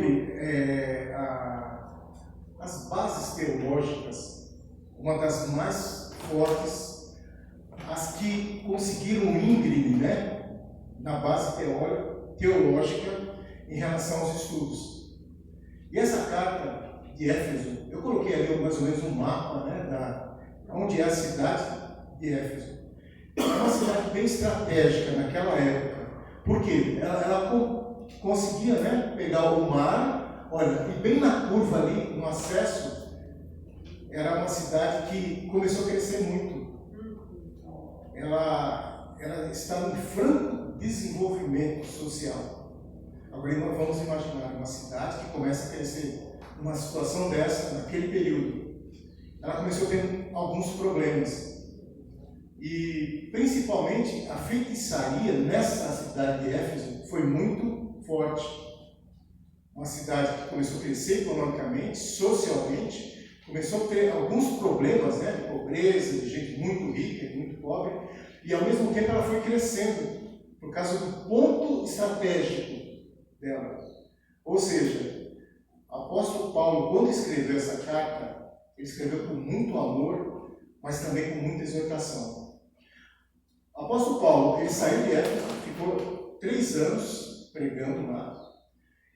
sobre as bases teológicas, uma das mais fortes, as que conseguiram um íngreme, né, na base teológica em relação aos estudos. E essa carta de Éfeso, eu coloquei ali mais ou menos um mapa, né, onde é a cidade de Éfeso. É uma cidade bem estratégica naquela época. Por quê? Ela conseguia, né, pegar o mar, olha, e bem na curva ali, no acesso, era uma cidade que começou a crescer muito. Ela estava em franco desenvolvimento social. Agora nós vamos imaginar uma cidade que começa a crescer numa situação dessa, naquele período. Ela começou a ter alguns problemas. E, principalmente, a feitiçaria nessa cidade de Éfeso foi muito forte. Uma cidade que começou a crescer economicamente, socialmente, começou a ter alguns problemas, né, de pobreza, de gente muito rica e muito pobre, e, ao mesmo tempo, ela foi crescendo por causa do ponto estratégico dela. Ou seja, o apóstolo Paulo, quando escreveu essa carta, ele escreveu com muito amor, mas também com muita exortação. O apóstolo Paulo, ele saiu de Éfeso, ficou 3 anos pregando lá,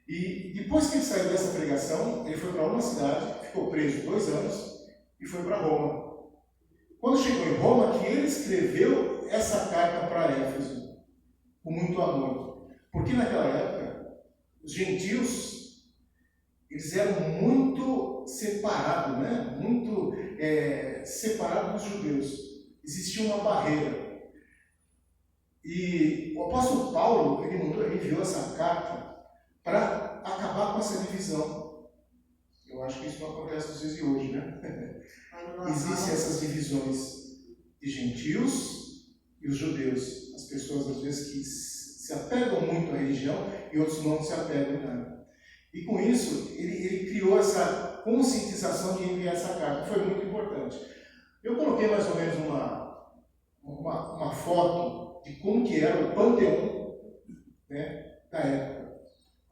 e depois que ele saiu dessa pregação, ele foi para uma cidade, ficou preso 2 anos, e foi para Roma. Quando chegou em Roma, que ele escreveu essa carta para Éfeso, com muito amor. Porque naquela época, os gentios, eles eram muito separados, né? Muito separados dos judeus. Existia uma barreira. E o apóstolo Paulo, ele enviou essa carta para acabar com essa divisão. Eu acho que isso não acontece nos dias de hoje, né? Existem essas divisões de gentios e os judeus. As pessoas, às vezes, que se apegam muito à religião e outros não se apegam a nada. E com isso, ele criou essa conscientização de enviar essa carta. Foi muito importante. Eu coloquei mais ou menos uma foto de como que era o panteão, né, da época.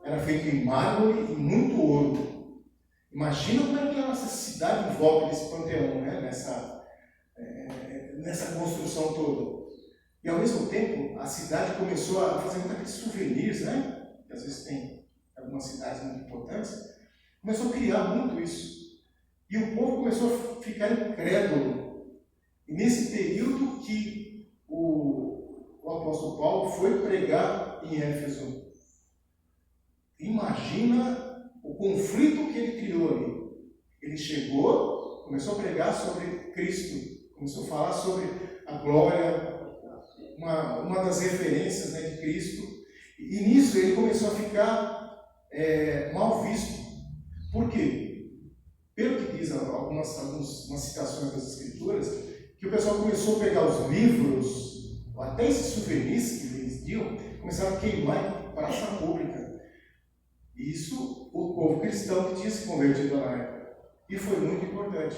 Era feito em mármore e muito ouro. Imagina como é que era essa cidade em volta desse panteão, né, nessa construção toda. E ao mesmo tempo, a cidade começou a fazer muitos souvenirs, né, que às vezes tem algumas cidades muito importantes, começou a criar muito isso. E o povo começou a ficar incrédulo. E nesse período que o apóstolo Paulo foi pregar em Éfeso. Imagina o conflito que ele criou ali. Ele chegou, começou a pregar sobre Cristo, começou a falar sobre a glória, uma das referências, né, de Cristo. E nisso ele começou a ficar mal visto. Por quê? Pelo que diz algumas citações das Escrituras, que o pessoal começou a pegar os livros, até esses souvenirs que eles diam, começaram a queimar em praça pública. Isso, o povo cristão que tinha se convertido na época. E foi muito importante.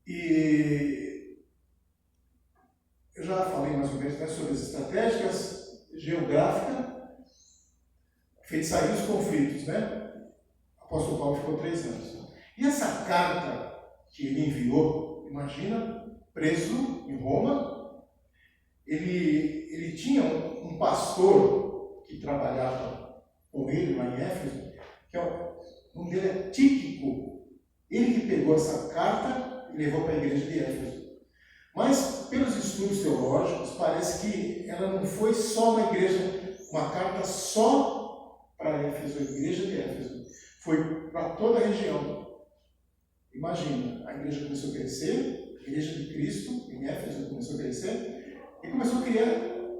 E eu já falei mais ou menos, né, sobre as estratégicas, geográfica, feitiçaria os conflitos, né? O apóstolo Paulo ficou 3 anos. E essa carta que ele enviou, imagina, preso em Roma, ele tinha um pastor que trabalhava com ele lá em Éfeso, que o nome dele é Tíquico. Ele que pegou essa carta e levou para a igreja de Éfeso. Mas, pelos estudos teológicos, parece que ela não foi só uma carta só para Éfeso, a igreja de Éfeso. Foi para toda a região. Imagina, a igreja começou a crescer, a igreja de Cristo, em Éfeso, começou a crescer, e começou a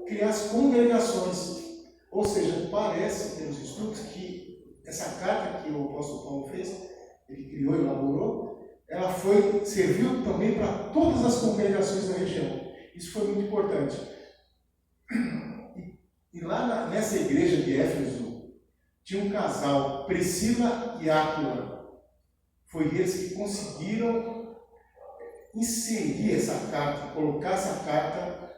criar as congregações. Ou seja, parece, pelos estudos, que essa carta que o apóstolo Paulo fez, ele criou, elaborou, ela serviu também para todas as congregações da região. Isso foi muito importante. E lá nessa igreja de Éfeso, tinha um casal, Priscila e Áquila. Foi eles que conseguiram inserir essa carta, colocar essa carta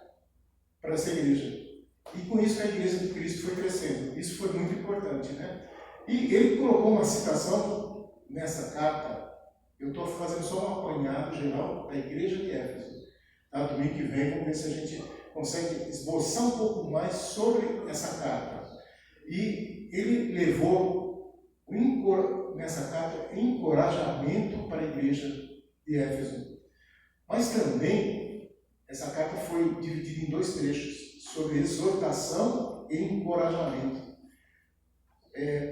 para essa igreja. E com isso a igreja de Cristo foi crescendo. Isso E ele colocou uma citação nessa carta. Eu estou fazendo só um apanhado geral da igreja de Éfeso. Tá? Domingo que vem, vamos ver se a gente consegue esboçar um pouco mais sobre essa carta. E ele levou nessa carta encorajamento para a igreja de Éfeso. Mas também essa carta foi dividida em 2 trechos, sobre exortação e encorajamento.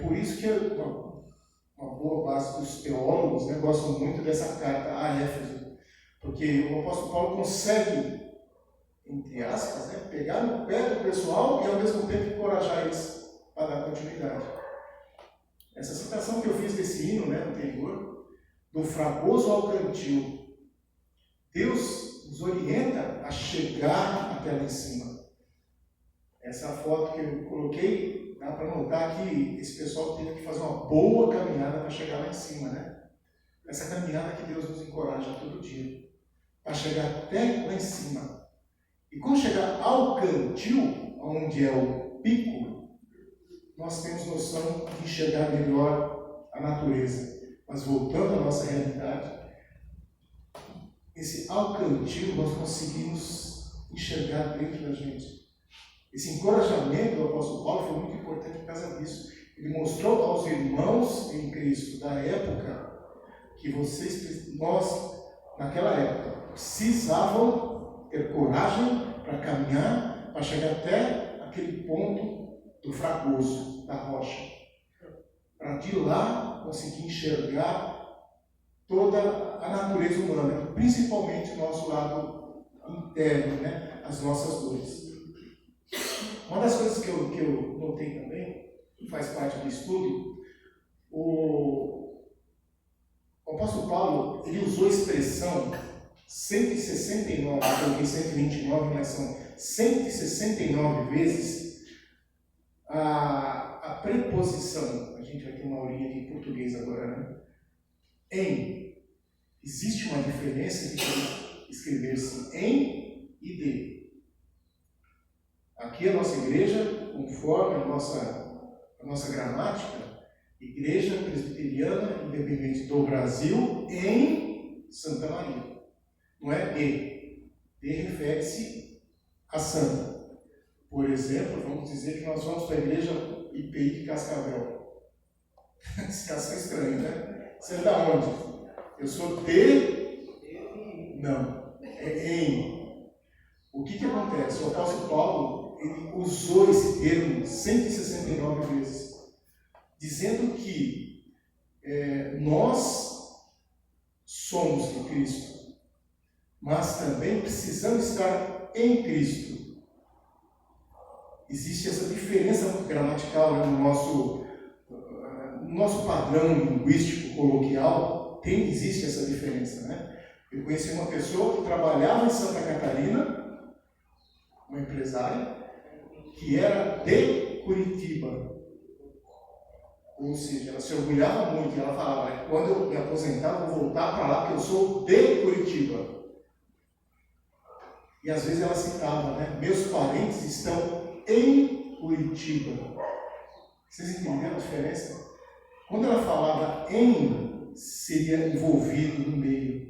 Por isso que uma boa base dos teólogos, né, gostam muito dessa carta a Éfeso, porque o apóstolo Paulo consegue, entre aspas, né, pegar no pé do pessoal e ao mesmo tempo encorajar eles para dar continuidade. Essa citação que eu fiz desse hino, né, anterior, do fragoso ao cantil, Deus nos orienta a chegar até lá em cima. Essa foto que eu coloquei, dá para notar que esse pessoal teve que fazer uma boa caminhada para chegar lá em cima, né? Essa caminhada que Deus nos encoraja todo dia, para chegar até lá em cima. E quando chegar ao cantil, onde é o pico, nós temos noção de enxergar melhor a natureza. Mas voltando à nossa realidade, esse ao cantil nós conseguimos enxergar dentro da gente. Esse encorajamento do apóstolo Paulo foi muito importante por causa disso. Ele mostrou aos irmãos em Cristo da época que nós, naquela época, precisavam ter coragem para caminhar, para chegar até aquele ponto do fragoso, da rocha. Para de lá conseguir enxergar toda a natureza humana, principalmente o nosso lado interno, né? As nossas dores. Uma das coisas que eu notei também, que faz parte do estudo, o apóstolo Paulo, ele usou a expressão 169, eu coloquei 129, mas são 169 vezes a preposição. A gente vai ter uma aulinha de português agora, né? Em. Existe uma diferença entre escrever-se em e de. Aqui a nossa igreja, conforme a nossa gramática, Igreja Presbiteriana Independente do Brasil em Santa Maria. Não é de. De refere-se a Santa. Por exemplo, vamos dizer que nós vamos para a igreja IPI de Cascavel. Citação estranha, né? Você é da onde? Eu sou de... Não, é em. O que acontece? O apóstolo Paulo, ele usou esse termo 169 vezes, dizendo que nós somos de Cristo, mas também precisamos estar em Cristo. Existe essa diferença gramatical, né, no nosso padrão linguístico coloquial, existe essa diferença, né? Eu conheci uma pessoa que trabalhava em Santa Catarina, uma empresária, que era de Curitiba. Ou seja, ela se orgulhava muito, ela falava, quando eu me aposentar, eu vou voltar para lá, porque eu sou de Curitiba. E às vezes ela citava, né? Meus parentes estão em Curitiba. Vocês entenderam a diferença? Quando ela falava em, seria envolvido no meio.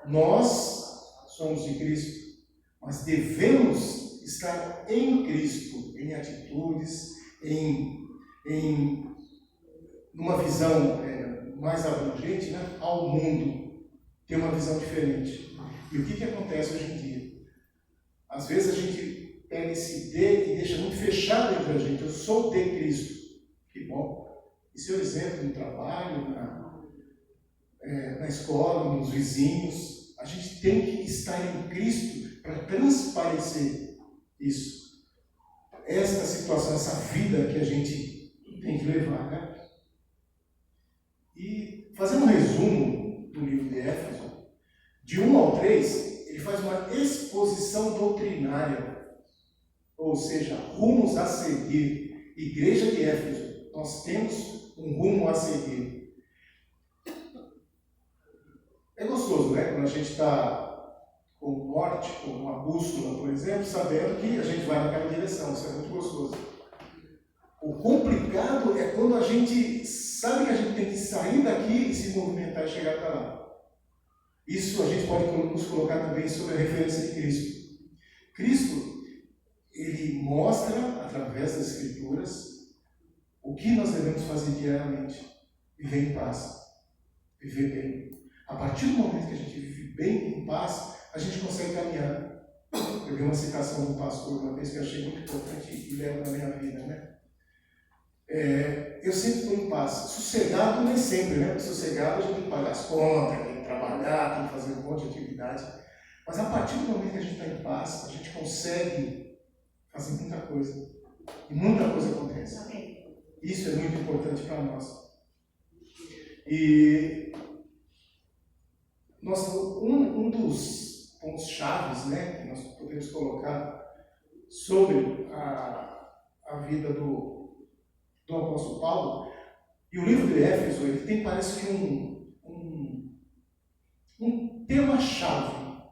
Nós somos de Cristo, mas devemos estar em Cristo, em atitudes, numa visão mais abrangente, né, ao mundo, ter uma visão diferente. E o que acontece hoje em dia? Às vezes a gente pega esse de e deixa muito fechado entre a gente. Eu sou de Cristo. Que bom. E seu exemplo no trabalho, na escola, nos vizinhos, a gente tem que estar em Cristo para transparecer isso. Esta situação, essa vida que a gente tem que levar, né? E fazendo um resumo do livro de Éfeso, de 1 ao 3, ele faz uma exposição doutrinária, ou seja, rumos a seguir. Igreja de Éfeso, nós temos um rumo a seguir. É gostoso, né? Quando a gente está com o norte, com uma bússola, por exemplo, sabendo que a gente vai naquela direção, isso é muito gostoso. O complicado é quando a gente sabe que a gente tem que sair daqui e se movimentar e chegar até lá. Isso a gente pode nos colocar também sobre a referência de Cristo. Cristo, ele mostra, através das Escrituras, o que nós devemos fazer diariamente. Viver em paz. Viver bem. A partir do momento que a gente vive bem, em paz, a gente consegue caminhar. Eu vi uma citação do pastor uma vez que eu achei muito importante e levo na minha vida, né? Eu sempre estou em paz. Sossegado nem sempre, né? Porque sossegado a gente tem que pagar as contas, tem que trabalhar, tem que fazer um monte de atividade. Mas a partir do momento que a gente está em paz, a gente consegue fazer muita coisa. E muita coisa acontece. Isso é muito importante para nós. E um dos pontos chaves, né, que nós podemos colocar sobre a vida do apóstolo Paulo, e o livro de Éfeso, ele tem, parece que um tema-chave,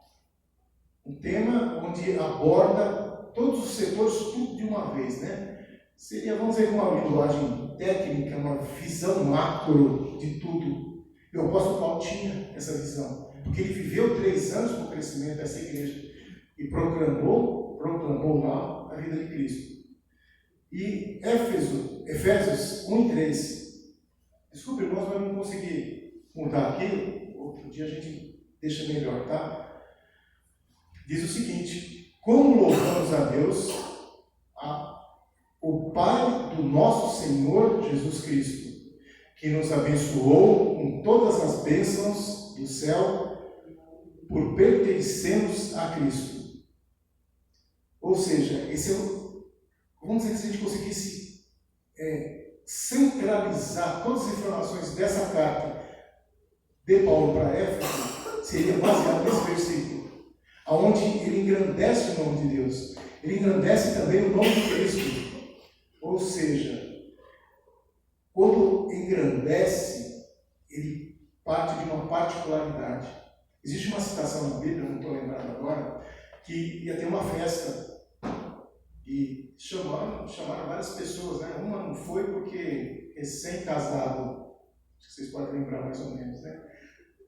um tema onde aborda todos os setores, tudo de uma vez, né? Seria, vamos dizer, uma linguagem técnica, uma visão macro de tudo. E o apóstolo Paulo tinha essa visão, porque ele viveu 3 anos no crescimento dessa igreja e proclamou lá a vida de Cristo. E Efésios 1:3. Desculpe, irmãos, mas não consegui mudar aqui. Outro dia a gente deixa melhor, tá? Diz o seguinte: como louvamos a Deus, o Pai do nosso Senhor Jesus Cristo, que nos abençoou com todas as bênçãos do céu, por pertencermos a Cristo. Ou seja, esse é vamos dizer que se a gente conseguisse centralizar todas as informações dessa carta de Paulo para Éfeso, seria baseado nesse versículo, onde ele engrandece o nome de Deus, ele engrandece também o nome de Cristo. Ou seja, quando engrandece, ele parte de uma particularidade. Existe uma citação na Bíblia, não estou lembrado agora, que ia ter uma festa e chamaram várias pessoas, né? Uma não foi porque recém-casado, acho que vocês podem lembrar mais ou menos, né?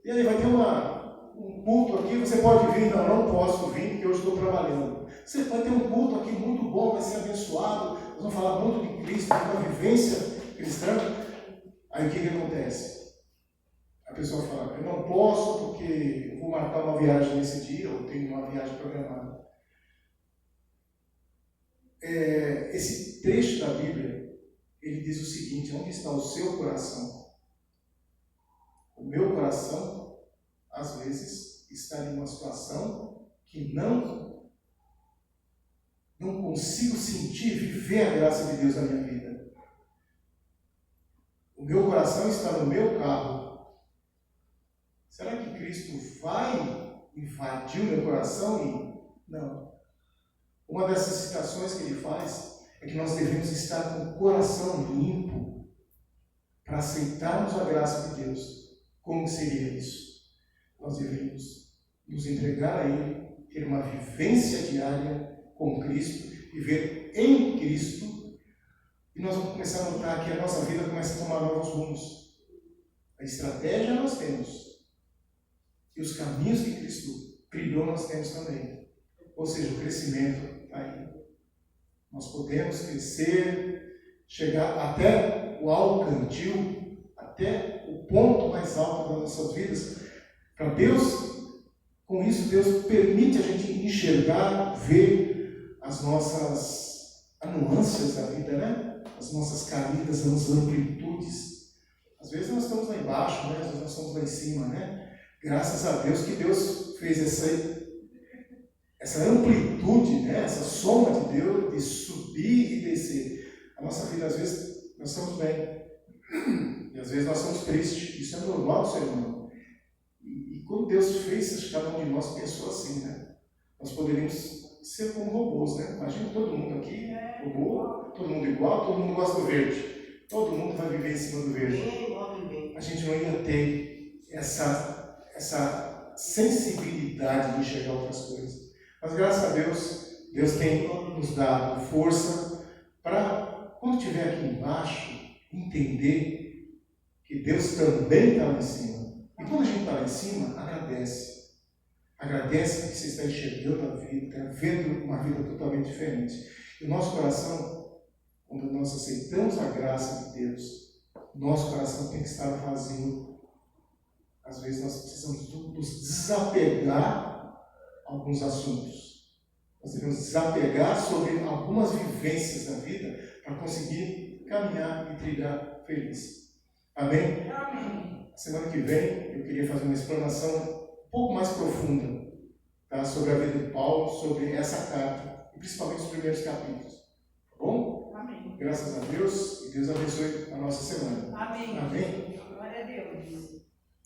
E aí vai ter um culto aqui, você pode vir? Não posso vir porque hoje estou trabalhando. Você vai ter um culto aqui muito bom, vai ser abençoado, nós vamos falar muito de Cristo, de uma vivência cristã. Aí o que acontece? A pessoa fala, eu não posso porque eu vou marcar uma viagem nesse dia, ou tenho uma viagem programada. Esse trecho da Bíblia, ele diz o seguinte: onde está o seu coração? O meu coração, às vezes, está em uma situação que não consigo sentir, viver a graça de Deus na minha vida. O meu coração está no meu carro. Será que Cristo vai invadir o meu coração? Não. Uma dessas citações que ele faz é que nós devemos estar com o coração limpo para aceitarmos a graça de Deus. Como seria isso? Nós devemos nos entregar a Ele, ter uma vivência diária com Cristo, viver em Cristo, e nós vamos começar a notar que a nossa vida começa a tomar novos rumos. A estratégia nós temos, e os caminhos que Cristo trilhou nós temos também. Ou seja, o crescimento está aí. Nós podemos crescer, chegar até o alcantil, até o ponto mais alto das nossas vidas. Para Deus, com isso, Deus permite a gente enxergar, ver as nossas nuances da vida, né? As nossas caídas, as nossas amplitudes. Às vezes nós estamos lá embaixo, né? Às vezes nós estamos lá em cima, né? Graças a Deus que Deus fez essa amplitude, né? Essa soma de Deus, de subir e descer. A nossa vida, às vezes, nós estamos bem. E às vezes nós estamos tristes. Isso é normal do ser humano. E quando Deus fez, cada um de nós pensou assim, né? Nós poderíamos ser como robôs, né? Imagina todo mundo aqui, robô, todo mundo igual, todo mundo gosta do verde. Todo mundo vai viver em cima do verde. A gente não ia ter essa sensibilidade de enxergar outras coisas. Mas graças a Deus, Deus tem nos dado força para quando estiver aqui embaixo, entender que Deus também está lá em cima. E quando a gente está lá em cima, agradece. Agradece porque você está enxergando a vida, está vendo uma vida totalmente diferente. E o nosso coração, quando nós aceitamos a graça de Deus, nosso coração tem que estar vazio. Às vezes nós precisamos nos desapegar a alguns assuntos. Nós devemos desapegar sobre algumas vivências da vida para conseguir caminhar e trilhar feliz. Amém? Amém. Semana que vem eu queria fazer uma explanação um pouco mais profunda, tá? Sobre a vida de Paulo, sobre essa carta, e principalmente os primeiros capítulos. Tá bom? Amém. Graças a Deus, e Deus abençoe a nossa semana. Amém. Amém? Glória a Deus.